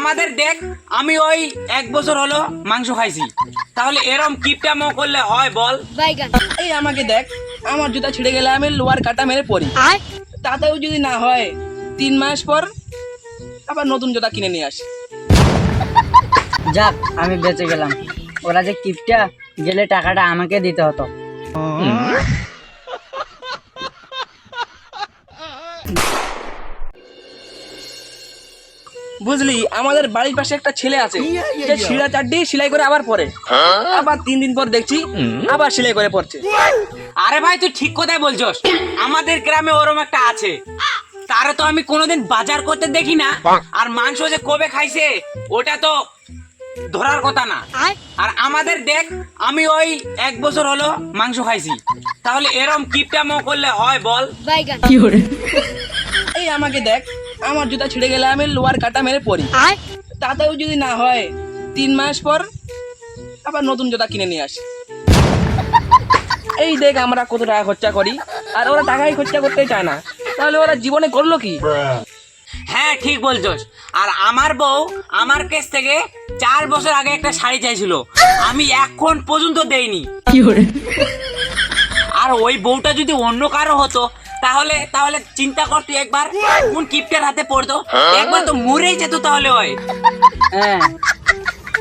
আমাদের দেখ, আমি ওই 1 বছর হলো মাংস খাইছি, তাহলে এরম কিপটামো করলে হয় বল? এই আমাকে দেখ, আমার জুতা ছিঁড়ে গেলে আমি লোয়ার কাটা মেরে পড়ি, তাতেও যদি না হয় 3 মাস পর আবার নতুন জুতা কিনে নিয়ে আসি। যাক আমি বেঁচে গেলাম, ওরা যে কিপটা গেলে টাকাটা আমাকে দিতে হতো। বুঝলি, আমাদের বাড়ির পাশে একটা ছেলে আছে, সে ছিঁড়া চাড্ডি সেলাই করে আবার পরে, আবার 3 দিন পর দেখছি আবার সেলাই করে পড়ছে। আরে ভাই তুই ঠিক কথাই বলছস, আমাদের গ্রামে ওরম একটা আছে, তারে তো আমি কোনোদিন বাজার করতে দেখি না, আর মাংস যে কবে খাইছে ওটা তো ধরার কথা না। আর আমাদের দেখ, আমি ওই 1 বছর হলো মাংস খাইছি, তাহলে এরম কিপটামো করলে হয় বল? এই আমাকে দেখ, আমার জুতা ছিঁড়ে গেলে আমি লোয়ার কাটা মেরে পড়ি, তাতেও যদি না হয় 3 মাস পর আবার নতুন জুতা কিনে নিয়ে আসি। এই দেখ আমরা কত টাকা খরচা করি, আর ওরা টাকাই খরচা করতে চায় না, তাহলে ওরা জীবনে করলো কি? হ্যাঁ ঠিক বলছস। আর আমার বউ আমার কাছ থেকে 4 বছর আগে একটা শাড়ি চাইছিল, আমি এখন পর্যন্ত দেইনি। আর ওই বউটা যদি অন্য কারো হতো তাহলে তাহলে চিন্তা কর তুই একবার, কোন কিপটার হাতে পড়তো, একবার তো মরেই যেত তাহলে হয়। হ্যাঁ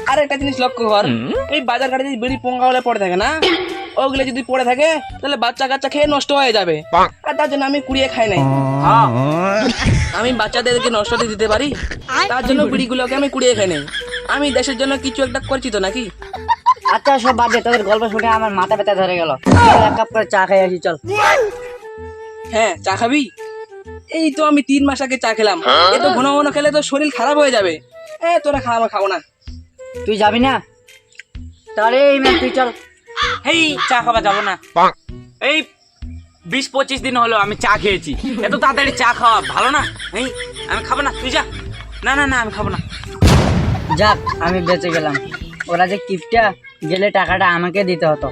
আর একটা জিনিস লক্ষ্য কর, এই বাজার ঘাটে যদি বিড়ি পোঙ্গা হলে পড়ে থাকে না, ওগুলো যদি পড়ে থাকে তাহলে বাচ্চা কাচ্চা খেয়ে নষ্ট হয়ে যাবে, আর তার জন্য আমি কুড়িয়ে খাই নাই। হ্যাঁ আমি বাচ্চাদেরকে নষ্ট হতে দিতে পারি, তার জন্য বিড়িগুলোকে আমি কুড়িয়ে খাই নাই। আমি দেশের জন্য কিছু একটা করছি তো নাকি? আচ্ছা সব বাদ দে, তোদের গল্প শুনে আমার মাথা ব্যথা ধরে গেল, এক কাপ করে চা খাই আসি চল। হ্যাঁ চা খাবি? এই তো আমি 3 মাস আগে চা খেলাম, এ তো ঘন ঘন খেলে তো শরীর খারাপ হয়ে যাবে। তোরা খা, আমার খাবো না। তুই যাবি না? তাহলে এই ম্যাম তুই চল। এই চা খাওয়া যাবো না, এই 20-25 দিন হলো আমি চা খেয়েছি, এত তাড়াতাড়ি চা খাওয়া ভালো না। এই আমি খাবো না, তুই যা। না না না আমি খাবো না। যাক আমি বেঁচে গেলাম, ওরা যে কিপটা গেলে টাকাটা আমাকে দিতে হতো।